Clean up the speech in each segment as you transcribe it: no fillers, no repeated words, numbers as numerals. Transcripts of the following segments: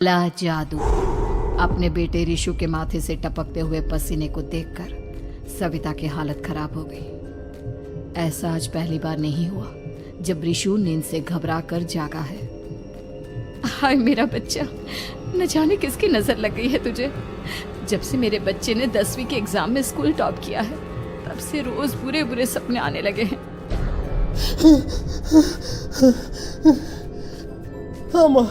ला जादू। अपने बेटे ऋषु के माथे से टपकते हुए पसीने को देखकर सविता की हालत खराब हो गई। ऐसा आज पहली बार नहीं हुआ जब ऋषु नींद से घबरा कर जागा है। हाय मेरा बच्चा, न जाने किसकी नजर लग गई है तुझे। जब से मेरे बच्चे ने 10वीं के एग्जाम में स्कूल टॉप किया है तब से रोज बुरे बुरे सपने आने लगे हैं। हाँ माँ,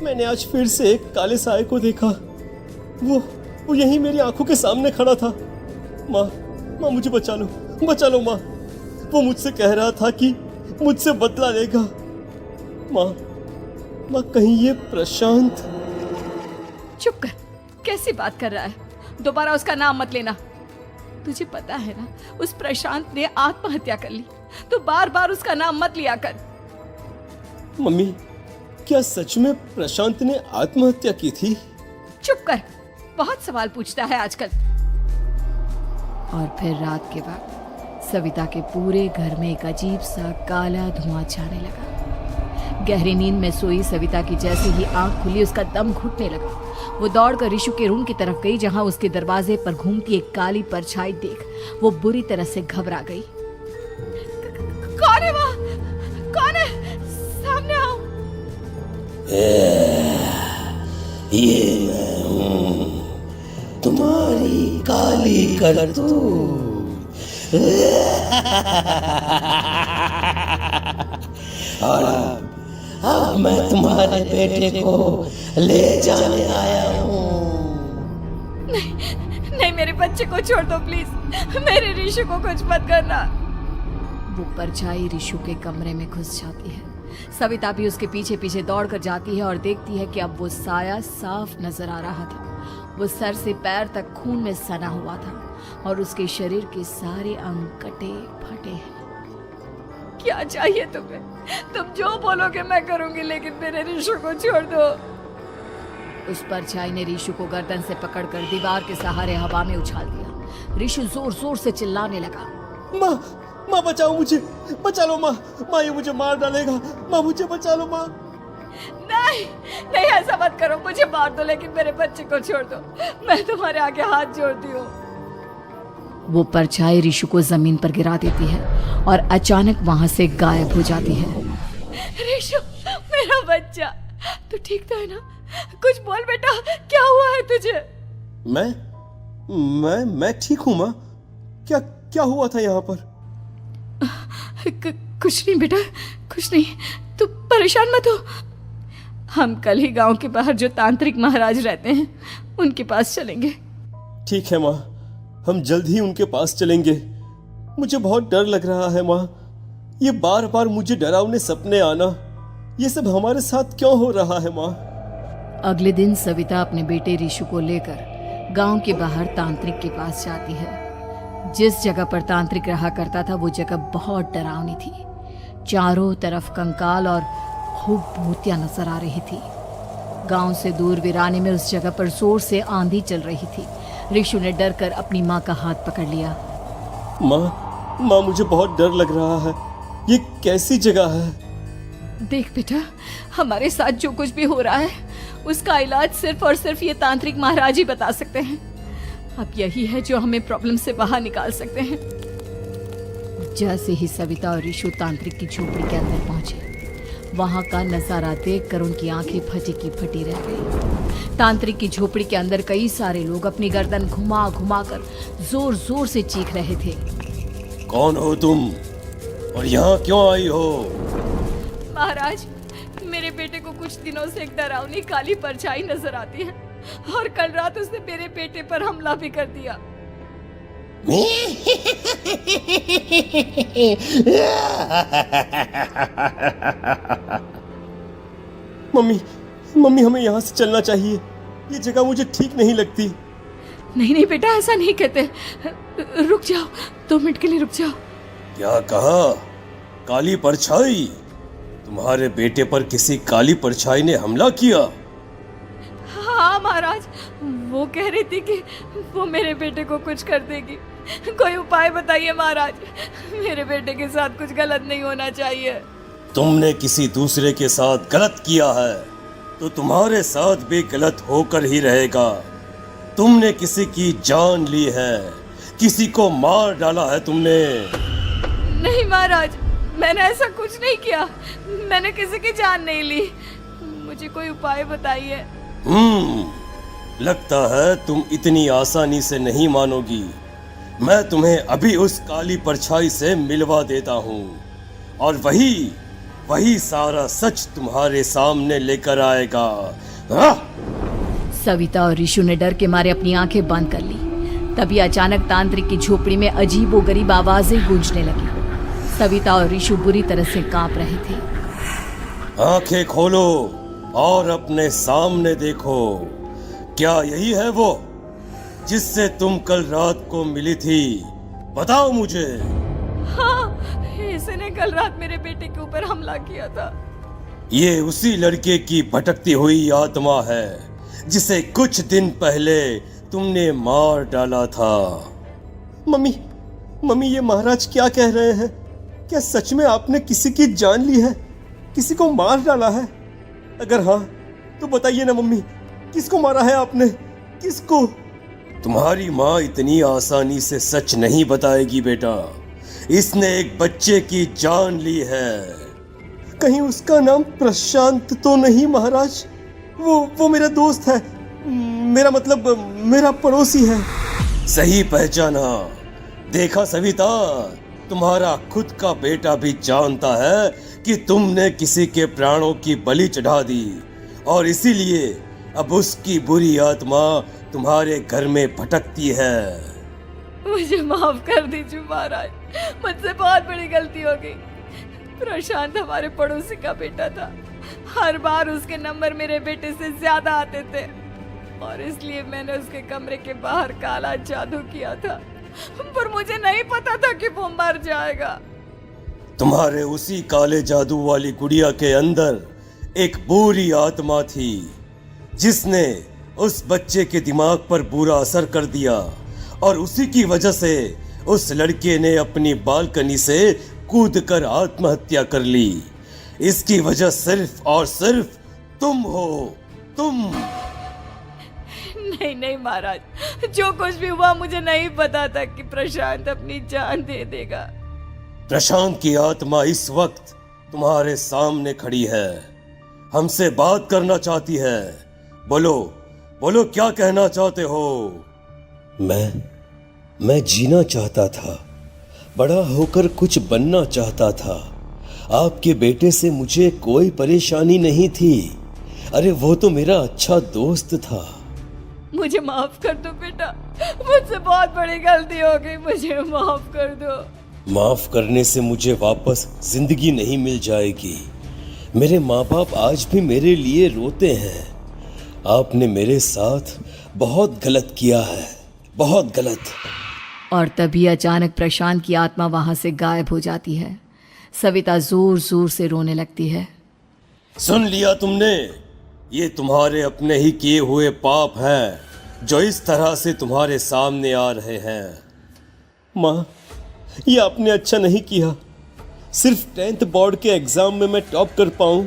मैंने आज फिर से एक काले साए को देखा। वो यहीं मेरी आंखों के सामने खड़ा था। माँ मुझे बचा लो माँ। वो मुझसे कह रहा था कि मुझसे बदला लेगा। माँ कहीं ये प्रशांत। चुप कर, कैसी बात कर रहा है? दोबारा उसका नाम मत लेना। तुझे पता है ना, उस प्रशांत ने आत्महत्या कर ली, तो बार बार उसका नाम मत लिया कर। मम्मी, क्या सच में प्रशांत ने आत्महत्या की थी? चुप कर, बहुत सवाल पूछता है आजकल। और फिर रात के बाद सविता के पूरे घर में एक अजीब सा काला धुआं छाने लगा। गहरी नींद में सोई सविता की जैसे ही आंख खुली उसका दम घुटने लगा। वो दौड़कर ऋषु के रूम की तरफ गई जहां उसके दरवाजे पर घूमती एक काली परछाई देख वो बुरी तरह से घबरा गई। कौन है वहाँ? कौन है? सामने आओ। ये मैं हूँ, तुम्हारी काली करतूत। और अब मैं तुम्हारे बेटे को ले जाने आया हूँ। नहीं, मेरे बच्चे को छोड़ दो प्लीज। मेरे ऋषु को कुछ मत करना। वो परछाई ऋषु के कमरे में घुस जाती है। सविता भी उसके पीछे पीछे दौड़कर जाती है और देखती है कि अब वो साया साफ नजर आ रहा था। वो सर से पैर तक खून में सना हुआ था और उसके शरीर के सारे अंग कटे फटे हैं। क्या चाहिए तुम्हें? तुम जो बोलोगे मैं करूंगी, लेकिन मेरे ऋषु को छोड़ दो। उस परछाई ने ऋषु को गर्दन से पकड़कर दीवार के सहारे हवा में उछाल दिया। ऋषु जोर जोर से चिल्लाने लगा। माँ बचाओ मुझे, बचा लो माँ। ये मुझे मार डालेगा। माँ मुझे बचा लो माँ। नहीं ऐसा मत करो। मुझे मार दो लेकिन मेरे बच्चे को छोड़ दो। मैं तुम्हारे आगे हाथ जोड़ती हूँ। वो परछाई ऋषु को जमीन पर गिरा देती है और अचानक वहां से गायब हो जाती है। ऋषु, मेरा बच्चा, तू ठीक तो है ना? कुछ बोल बेटा, क्या हुआ है तुझे? मैं ठीक हूँ माँ। क्या हुआ था यहाँ पर? कुछ नहीं बेटा, कुछ नहीं। तू परेशान मत हो। हम कल ही गांव के बाहर जो तांत्रिक महाराज रहते हैं उनके पास चलेंगे। ठीक है माँ, हम जल्द ही उनके पास चलेंगे। मुझे बहुत डर लग रहा है माँ। ये बार बार मुझे डरावने सपने आना, ये सब हमारे साथ क्यों हो रहा है माँ? अगले दिन सविता अपने बेटे ऋषु को लेकर गांव के बाहर तांत्रिक के पास जाती है। जिस जगह पर तांत्रिक रहा करता था वो जगह बहुत डरावनी थी। चारों तरफ कंकाल और खूब भूतियां नजर आ रही थी। गांव से दूर वीराने में उस जगह पर जोर से आंधी चल रही थी। ऋषु ने डर कर अपनी माँ का हाथ पकड़ लिया। माँ मुझे बहुत डर लग रहा है। ये कैसी जगह है? देख बेटा, हमारे साथ जो कुछ भी हो रहा है उसका इलाज सिर्फ और सिर्फ ये तांत्रिक महाराज ही बता सकते हैं। अब यही है जो हमें प्रॉब्लम से बाहर निकाल सकते हैं। जैसे ही सविता और ऋषु तांत्रिक की झोपड़ी के अंदर पहुंचे, वहां का नजारा देखकर उनकी आंखें फटी की फटी रह गई। तांत्रिक की झोपड़ी के अंदर कई सारे लोग अपनी गर्दन घुमा घुमा कर जोर जोर से चीख रहे थे। कौन हो तुम और यहाँ क्यों आई हो? महाराज, मेरे बेटे को कुछ दिनों से एक डरावनी काली परछाई नजर आती है और कल रात उसने मेरे बेटे पर हमला भी कर दिया। मम्मी हमें यहाँ से चलना चाहिए। ये जगह मुझे ठीक नहीं लगती। नहीं बेटा, ऐसा नहीं कहते। रुक जाओ, 2 मिनट के लिए रुक जाओ। क्या कहा? काली परछाई? तुम्हारे बेटे पर किसी काली परछाई ने हमला किया? हाँ महाराज, वो कह रही थी कि वो मेरे बेटे को कुछ कर देगी। कोई उपाय बताइए महाराज, मेरे बेटे के साथ कुछ गलत नहीं होना चाहिए। तुमने किसी दूसरे के साथ गलत किया है। तो तुम्हारे साथ भी गलत होकर ही रहेगा। तुमने किसी की जान ली है, किसी को मार डाला है तुमने। नहीं महाराज, मैंने ऐसा कुछ नहीं किया। मैंने किसी की जान नहीं ली। मुझे कोई उपाय बताइए। लगता है तुम इतनी आसानी से नहीं मानोगी। मैं तुम्हें अभी उस काली परछाई से मिलवा देता हूँ और वही सारा सच तुम्हारे सामने लेकर आएगा। सविता और ऋषु ने डर के मारे अपनी आंखें बंद कर ली। तभी अचानक तांत्रिक की झोपड़ी में अजीबोगरीब आवाजें गूंजने लगी। सविता और ऋषु बुरी तरह से कांप रहे थे। आंखें खोलो और अपने सामने देखो। क्या यही है वो जिससे तुम कल रात को मिली थी? बताओ मुझे। हाँ, इसने कल रात मेरे बेटे के ऊपर हमला किया था। ये उसी लड़के की भटकती हुई आत्मा है जिसे कुछ दिन पहले तुमने मार डाला था। मम्मी, ये महाराज क्या कह रहे हैं? क्या सच में आपने किसी की जान ली है, किसी को मार डाला है? अगर हाँ तो बताइए ना मम्मी, किसको मारा है आपने? किसको? तुम्हारी माँ इतनी आसानी से सच नहीं बताएगी बेटा। इसने एक बच्चे की जान ली है। कहीं उसका नाम प्रशांत तो नहीं महाराज? वो मेरा दोस्त है, मेरा मतलब मेरा पड़ोसी है। सही पहचाना। देखा सविता, तुम्हारा खुद का बेटा भी जानता है कि तुमने किसी के प्राणों की बलि चढ़ा दी और इसीलिए अब उसकी बुरी आत्मा तुम्हारे घर में भटकती है। मुझे माफ कर दीजिए महाराज, मुझसे बहुत बड़ी गलती हो गई। प्रशांत हमारे पड़ोसी का बेटा था। हर बार उसके नंबर मेरे बेटे से ज्यादा आते थे और इसलिए मैंने उसके कमरे के बाहर काला जादू किया था, पर मुझे नहीं पता था कि वो मर जाएगा। तुम्हारे उसी काले जादू वाली गुड़िया के अंदर एक बुरी आत्मा थी जिसने उस बच्चे के दिमाग पर बुरा असर कर दिया और उसी की वजह से उस लड़के ने अपनी बालकनी से कूदकर आत्महत्या कर ली। इसकी वजह सिर्फ और सिर्फ तुम हो, तुम। नहीं महाराज, जो कुछ भी हुआ मुझे नहीं पता था कि प्रशांत अपनी जान दे देगा। प्रशांत की आत्मा इस वक्त तुम्हारे सामने खड़ी है, हमसे बात करना चाहती है। बोलो क्या कहना चाहते हो? मैं जीना चाहता था, बड़ा होकर कुछ बनना चाहता था। आपके बेटे से मुझे कोई परेशानी नहीं थी। अरे वो तो मेरा अच्छा दोस्त था। मुझे माफ कर दो बेटा, मुझसे बहुत बड़ी गलती हो गई, मुझे माफ कर दो। माफ करने से मुझे वापस जिंदगी नहीं मिल जाएगी। मेरे माँ बाप आज भी मेरे लिए रोते हैं। आपने मेरे साथ बहुत गलत किया है, बहुत गलत। और तभी अचानक प्रशांत की आत्मा वहां से गायब हो जाती है। सविता जोर जोर से रोने लगती है। सुन लिया तुमने? ये तुम्हारे अपने ही किए हुए पाप हैं जो इस तरह से तुम्हारे सामने आ रहे हैं। माँ, ये आपने अच्छा नहीं किया। सिर्फ 10th बोर्ड के एग्जाम में मैं टॉप कर पाऊं,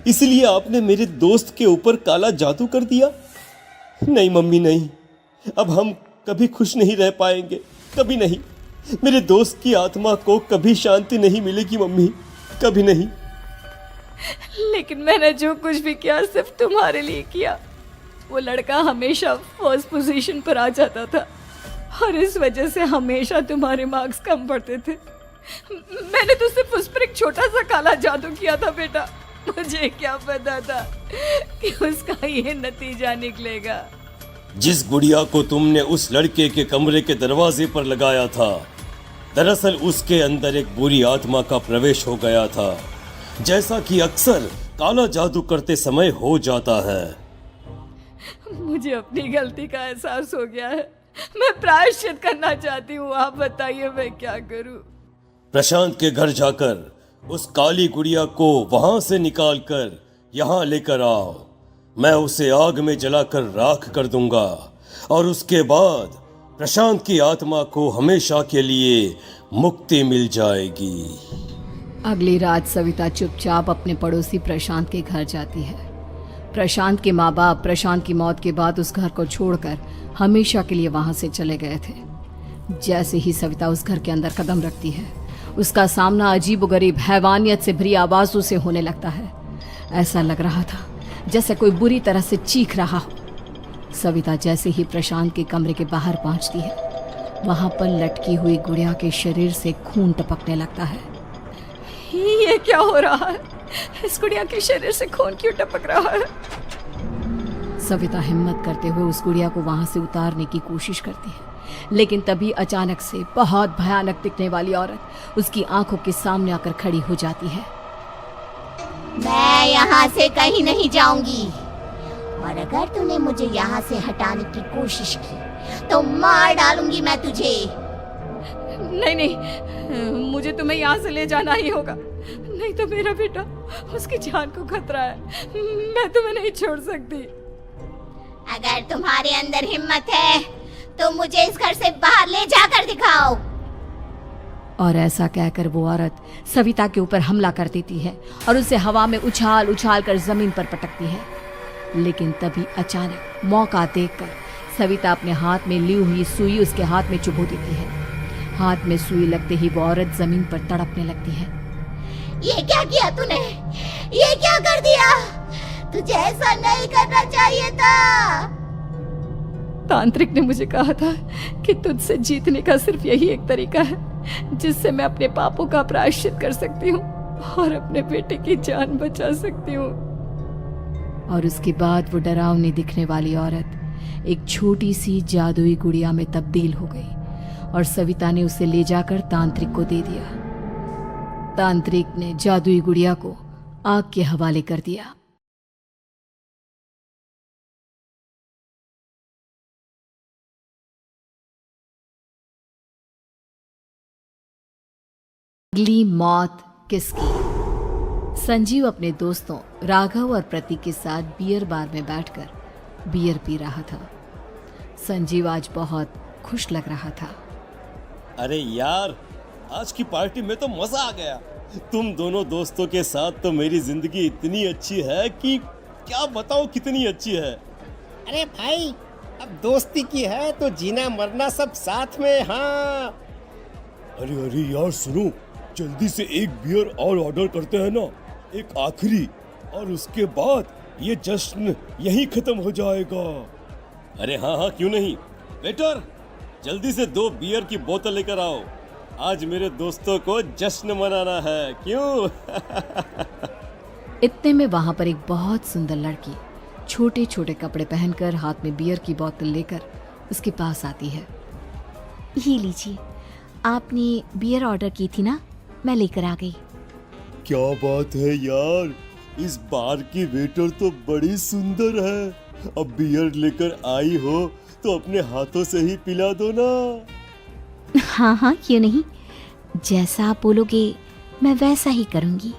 इसलिए आपने मेरे दोस्त के ऊपर काला जादू कर दिया। नहीं मम्मी, नहीं, अब हम कभी खुश नहीं रह पाएंगे, कभी नहीं। मेरे दोस्त की आत्मा को कभी शांति नहीं मिलेगी मम्मी, कभी नहीं। लेकिन मैंने जो कुछ भी किया सिर्फ तुम्हारे लिए किया। वो लड़का हमेशा फर्स्ट पोजीशन पर आ जाता था और इस वजह से हमेशा तुम्हारे मार्क्स कम पड़ते थे। मैंने तो सिर्फ उस पर एक छोटा सा काला जादू किया था बेटा। मुझे क्या पता था कि उसका ये नतीजा निकलेगा। जिस गुड़िया को तुमने उस लड़के के कमरे के दरवाजे पर लगाया था, दरअसल उसके अंदर एक बुरी आत्मा का प्रवेश हो गया था, जैसा कि अक्सर काला जादू करते समय हो जाता है। मुझे अपनी गलती का एहसास हो गया है। मैं प्रायश्चित करना चाहती हूँ, आप बताइए मैं क्या करूँ? प्रशांत के घर जाकर उस काली गुड़िया को वहां से निकालकर यहाँ लेकर आओ। मैं उसे आग में जलाकर राख कर दूंगा और उसके बाद प्रशांत की आत्मा को हमेशा के लिए मुक्ति मिल जाएगी। अगली रात सविता चुपचाप अपने पड़ोसी प्रशांत के घर जाती है। प्रशांत के माँ बाप प्रशांत की मौत के बाद उस घर को छोड़कर हमेशा के लिए वहां से चले गए थे। जैसे ही सविता उस घर के अंदर कदम रखती है, उसका सामना अजीबोगरीब हैवानियत से भरी आवाजों से होने लगता है। ऐसा लग रहा था जैसे कोई बुरी तरह से चीख रहा हो। सविता जैसे ही प्रशांत के कमरे के बाहर पहुंचती है, वहां पर लटकी हुई गुड़िया के शरीर से खून टपकने लगता है। ये क्या हो रहा है? इस गुड़िया के शरीर से खून क्यों टपक रहा है? सविता हिम्मत करते हुए उस गुड़िया को वहां से उतारने की कोशिश करती है, लेकिन तभी अचानक से बहुत भयानक दिखने वाली औरत उसकी आंखों के सामने आकर खड़ी हो जाती है। मैं यहाँ से कहीं नहीं जाऊंगी, और अगर तूने मुझे यहाँ से हटाने की कोशिश की तो मार डालूंगी मैं तुझे। नहीं नहीं, मुझे तुम्हें यहाँ से ले जाना ही होगा, नहीं तो मेरा बेटा, उसकी जान को खतरा है। मैं तुम्हें नहीं छोड़ सकती। अगर तुम्हारे अंदर हिम्मत है तो मुझे इस घर से बाहर ले जाकर दिखाओ। और ऐसा कहकर वो औरत सविता के ऊपर हमला कर देती है और उसे हवा में उछाल उछाल कर जमीन पर पटकती है। लेकिन तभी अचानक मौका देखकर सविता अपने हाथ में ली हुई सुई उसके हाथ में चुभो देती है। हाथ में सुई लगते ही वो औरत जमीन पर तड़पने लगती है। ये क्या किया तूने? ये क्या कर दिया? तुझे ऐसा नहीं करना चाहिए था। तांत्रिक ने मुझे कहा था कि तुझसे जीतने का सिर्फ यही एक तरीका है जिससे मैं अपने पापों का प्रायश्चित कर सकती हूँ और अपने बेटे की जान बचा सकती हूँ। और उसके बाद वो डरावनी दिखने वाली औरत एक छोटी सी जादुई गुड़िया में तब्दील हो गई और सविता ने उसे ले जाकर तांत्रिक को दे दिया। तांत्रिक ने जादुई गुड़िया को आग के हवाले कर दिया। अगली मौत किसकी? संजीव अपने दोस्तों राघव और प्रतीक के साथ बियर बार में बैठकर बियर पी रहा था। संजीव आज बहुत खुश लग रहा था। अरे यार, आज की पार्टी में तो मजा आ गया। तुम दोनों दोस्तों के साथ तो मेरी जिंदगी इतनी अच्छी है कि क्या बताऊं कितनी अच्छी है। अरे भाई, अब दोस्ती की है तो जीना मरना सब साथ में। हाँ, अरे अरे यार सुनो, जल्दी से एक बियर और ऑर्डर करते हैं ना, एक आखिरी, और उसके बाद ये जश्न यहीं खत्म हो जाएगा। अरे हाँ हाँ, क्यों नहीं। वेटर, जल्दी से 2 बियर की बोतल लेकर आओ। आज मेरे दोस्तों को जश्न मनाना है, क्यों? इतने में वहां पर एक बहुत सुंदर लड़की छोटे छोटे कपड़े पहनकर हाथ में बियर की बोतल लेकर उसके पास आती है। ये लीजिए, आपने बियर ऑर्डर की थी ना, मैं लेकर आ गई। क्या बात है यार, इस बार की वेटर तो बड़ी सुंदर है। अब बियर लेकर आई हो तो अपने हाथों से ही पिला दो ना। हाँ हाँ, क्यों नहीं, जैसा आप बोलोगे मैं वैसा ही करूँगी।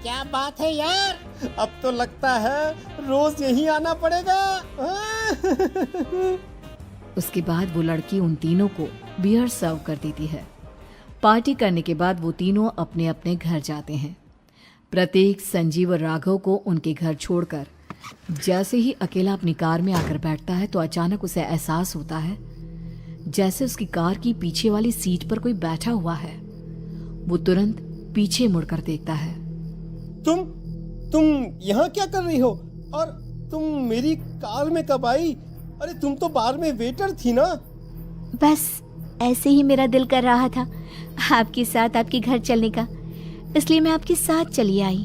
क्या बात है यार, अब तो लगता है रोज यहीं आना पड़ेगा। उसके बाद वो लड़की उन तीनों को बियर सर्व कर देती है। पार्टी करने के बाद वो तीनों अपने अपने घर जाते हैं। प्रतीक, संजीव और राघव को उनके घर छोड़कर जैसे ही अकेला अपनी कार में आकर बैठता है तो अचानक उसे एहसास होता है जैसे उसकी कार की पीछे वाली सीट पर कोई बैठा हुआ है। वो तुरंत पीछे मुड़कर देखता है। तुम यहाँ क्या कर रही हो? और तुम मेरी कार में कब आई? अरे तुम तो बार में वेटर थी ना। बस ऐसे ही मेरा दिल कर रहा था आपके साथ आपके घर चलने का, इसलिए मैं आपके साथ चली आई।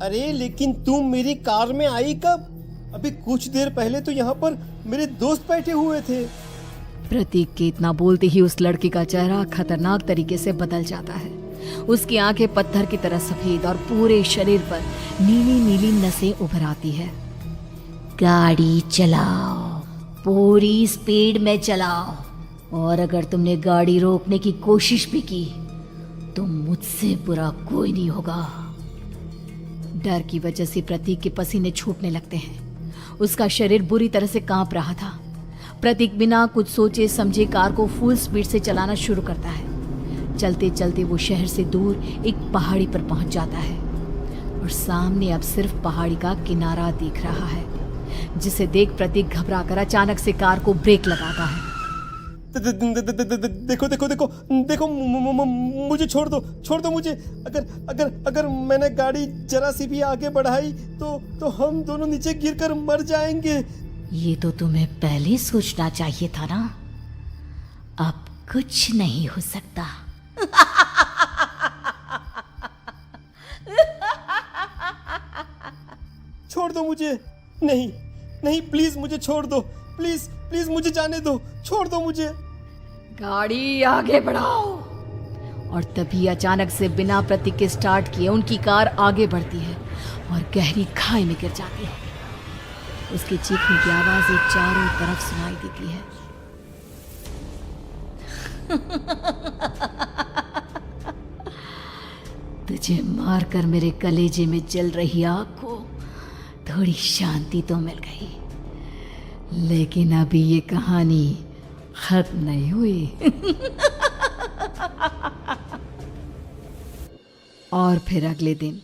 अरे लेकिन तुम मेरी कार में आई कब? अभी कुछ देर पहले तो यहाँ पर मेरे दोस्त बैठे हुए थे। प्रतीक के इतना बोलते ही उस लड़की का चेहरा खतरनाक तरीके से बदल जाता है। उसकी आंखें पत्थर की तरह सफेद और पूरे शरीर पर नीली नीली नसें उभर आती है। गाड़ी चलाओ, पूरी स्पीड में चलाओ, और अगर तुमने गाड़ी रोकने की कोशिश भी की तो मुझसे बुरा कोई नहीं होगा। डर की वजह से प्रतीक के पसीने छूटने लगते हैं। उसका शरीर बुरी तरह से कांप रहा था। प्रतीक बिना कुछ सोचे समझे कार को फुल स्पीड से चलाना शुरू करता है। चलते चलते वो शहर से दूर एक पहाड़ी पर पहुंच जाता है। और सामने अब सिर्फ पहाड़ी का किनारा दिख रहा है, जिसे देख प्रतीक घबराकर अचानक से कार को ब्रेक लगाता है। देखो देखो देखो देखो, मुझे छोड़ दो मुझे। अगर अगर अगर मैंने गाड़ी जरा सी भी आगे बढ़ाई तो हम दोनों नीचे गिरकर मर जाएंगे। ये तो तुम्हें पहले सोचना चाहिए था ना। अब कुछ नहीं हो सकता। छोड़ दो मुझे। नहीं नहीं, प्लीज मुझे छोड़ दो। प्लीज प्लीज मुझे जाने दो, छोड़ दो मुझे। गाड़ी आगे बढ़ाओ। और तभी अचानक से बिना प्रतीक के स्टार्ट किए उनकी कार आगे बढ़ती है और गहरी खाई में गिर जाती है। उसके चीखने की आवाज एक चारों तरफ सुनाई देती है। तुझे मारकर मेरे कलेजे में जल रही आग को थोड़ी शांति तो मिल गई, लेकिन अभी ये कहानी खत्म नहीं हुई। और फिर अगले दिन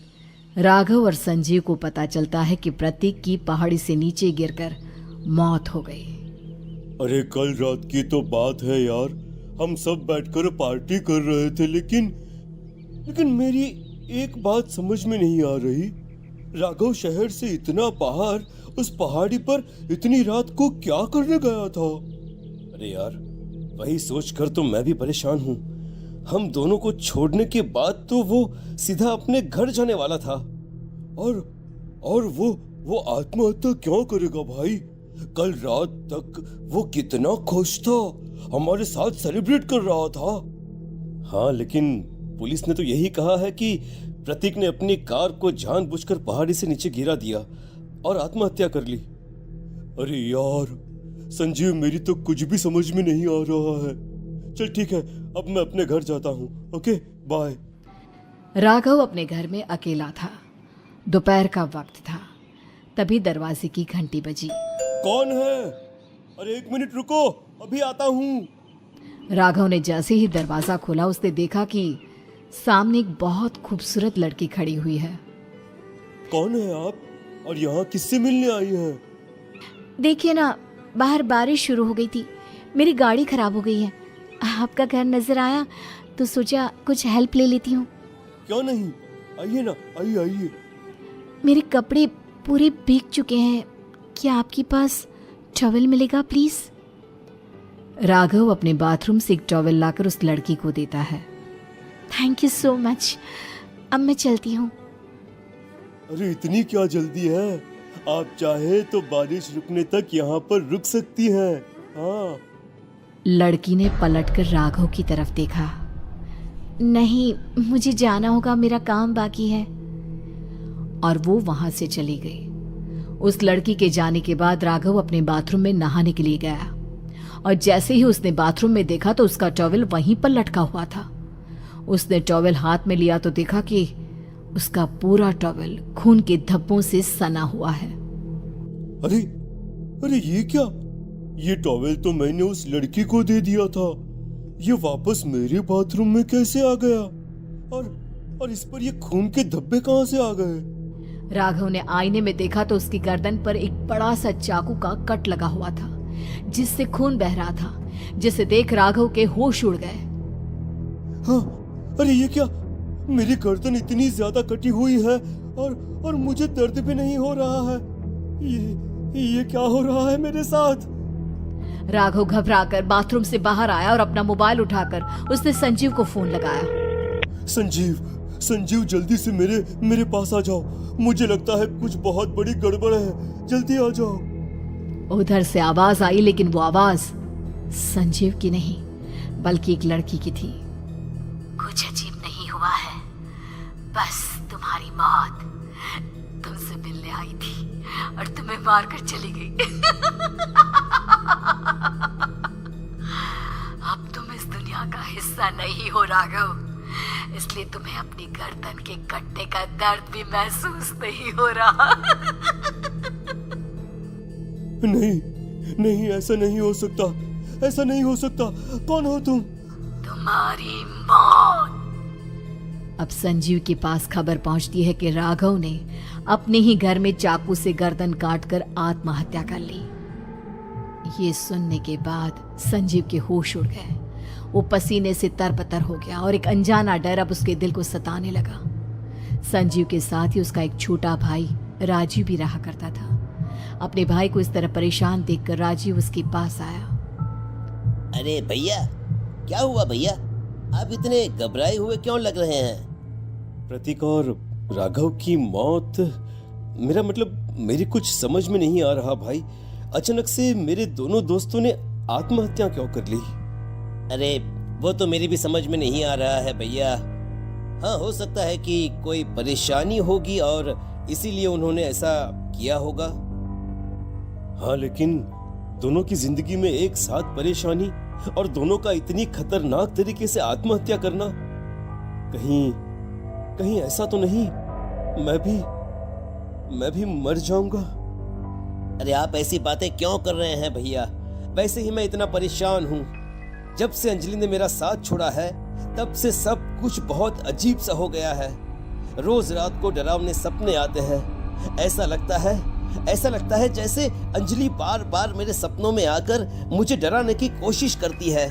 राघव और संजीव को पता चलता है कि प्रतीक की पहाड़ी से नीचे गिरकर मौत हो गई। अरे कल रात की तो बात है यार, हम सब बैठकर पार्टी कर रहे थे, लेकिन मेरी एक बात समझ में नहीं आ रही। राघव शहर से इतना बाहर उस पहाड़ी पर इतनी रात को क्या करने गया था? अरे यार, वही सोचकर तो मैं भी परेशान हूँ। हम दोनों को छोड़ने के बाद तो वो सीधा अपने घर जाने वाला था। और वो आत्महत्या क्यों करेगा भाई? कल रात तक वो कितना खुश था, हमारे साथ सेलिब्रेट कर रहा था। हाँ, लेकिन पुलिस ने तो यही कहा है कि प्रतीक ने अपनी कार को जानबूझकर पहाड़ी से नीचे गिरा दिया और आत्महत्या कर ली। अरे यार संजीव, मेरी तो कुछ भी समझ में नहीं आ रहा है। चल ठीक है, अब मैं अपने घर जाता हूँ। Okay bye. राघव अपने घर में अकेला था। दोपहर का वक्त था। तभी दरवाजे की घंटी बजी। कौन है? अरे एक मिनट रुको, अभी आता हूँ। राघव ने जैसे ही दरवाजा खोला उसने देखा कि सामने एक बहुत खूबसूरत लड़की खड़ी हुई है। कौन है आप और यहाँ किससे मिलने आई हैं? देखिए ना, बाहर बारिश शुरू हो गई थी, मेरी गाड़ी खराब हो गई है। आपका घर नजर आया तो सोचा कुछ हेल्प ले लेती हूँ। क्यों नहीं, आइए ना, आइए। मेरे कपड़े पूरे भीग चुके हैं, क्या आपके पास टॉवल मिलेगा प्लीज? राघव अपने बाथरूम से एक टॉवल लाकर उस लड़की को देता है। थैंक यू सो मच, अब मैं चलती हूँ। अरे इतनी क्या जल्दी है? आप चाहे तो बारिश रुकने तक यहाँ पर रुक सकती हैं। हाँ। लड़की ने पलटकर राघव की तरफ देखा। नहीं, मुझे जाना होगा, मेरा काम बाकी है। और वो वहां से चली गई। उस लड़की के जाने के बाद राघव अपने बाथरूम में नहाने के लिए गया और जैसे ही उसने बाथरूम में देखा तो उसका टॉवल वहीं पर लटका हुआ था। उसने टॉवल हाथ में लिया तो देखा कि उसका पूरा टॉवल खून के धब्बों से सना हुआ है। अरे ये क्या? ये टॉवल तो मैंने उस लड़की को दे दिया था। ये वापस मेरे बाथरूम में कैसे आ गया? और इस पर ये खून के धब्बे कहां से आ गए? राघव ने आईने में देखा तो उसकी गर्दन पर एक बड़ा सा चाकू का कट लगा हुआ था जिससे खून बह रहा था, जिसे देख राघव के होश उड़ गए। हाँ, अरे ये क्या? मेरी गर्दन इतनी ज्यादा कटी हुई है और मुझे दर्द भी नहीं हो रहा है। ये क्या हो रहा है मेरे साथ? राघव घबराकर बाथरूम से बाहर आया और अपना मोबाइल उठाकर उसने संजीव को फोन लगाया। संजीव जल्दी से मेरे पास आ जाओ। मुझे लगता है कुछ बहुत बड़ी गड़बड़ है, जल्दी आ जाओ। उधर से आवाज आई, लेकिन वो आवाज संजीव की नहीं बल्कि एक लड़की की थी। कुछ अजीब नहीं हुआ है, बस तुम्हारी मौत तुमसे मिलने आई थी और तुम्हें मारकर चली गई। अब तुम इस दुनिया का हिस्सा नहीं हो राघव, इसलिए तुम्हें अपनी गर्दन के कटने का दर्द भी महसूस नहीं हो रहा। नहीं, ऐसा नहीं हो सकता, ऐसा नहीं हो सकता। कौन हो तुम? तुम्हारी मौत। अब संजीव के पास खबर पहुंचती है कि राघव ने अपने ही घर में चाकू से गर्दन काटकर आत्महत्या कर ली। ये सुनने के बाद संजीव के होश उड़ गए। वो पसीने से तरबतर हो गया और एक अनजाना डर अब उसके दिल को सताने लगा। संजीव के साथ ही उसका एक छोटा भाई राजीव भी रहा करता था। अपने भाई को इस तरह परेशान देखकर राजीव उसके पास आया। अरे भैया, क्या हुआ भैया? आप इतने घबराए हुए क्यों लग रहे हैं? प्रतीक और राघव की मौत, मेरा मतलब मेरी कुछ समझ में नहीं आ रहा भाई। अचानक से मेरे दोनों दोस्तों ने आत्महत्या क्यों कर ली? अरे वो तो मेरी भी समझ में नहीं आ रहा है भैया। हाँ, हो सकता है कि कोई परेशानी होगी और इसीलिए उन्होंने ऐसा किया होगा। हाँ, लेकिन दोनों की जिंदगी में एक साथ परेशानी और दोनों का इतनी खतरनाक तरीके से आत्महत्या करना, कहीं ऐसा तो नहीं मैं भी मर जाऊंगा? अरे आप ऐसी बातें क्यों कर रहे हैं भैया? वैसे ही मैं इतना परेशान हूँ। जब से अंजलि ने मेरा साथ छोड़ा है तब से सब कुछ बहुत अजीब सा हो गया है। रोज रात को डरावने सपने आते हैं। ऐसा लगता है जैसे अंजलि बार बार मेरे सपनों में आकर मुझे डराने की कोशिश करती है।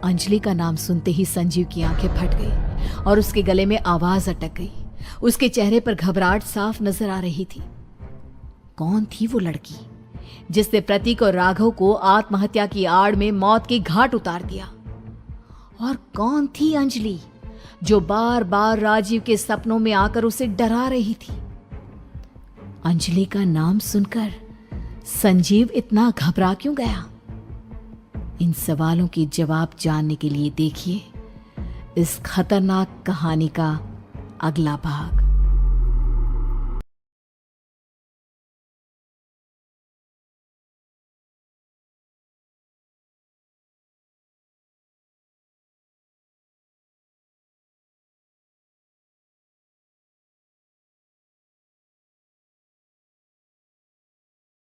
अंजलि का नाम सुनते ही संजीव की आंखें फट गई और उसके गले में आवाज अटक गई। उसके चेहरे पर घबराहट साफ नजर आ रही थी। कौन थी वो लड़की जिसने प्रतीक और राघव को आत्महत्या की आड़ में मौत के घाट उतार दिया? और कौन थी अंजलि जो बार बार राजीव के सपनों में आकर उसे डरा रही थी? अंजलि का नाम सुनकर संजीव इतना घबरा क्यों गया? इन सवालों के जवाब जानने के लिए देखिए इस खतरनाक कहानी का अगला भाग।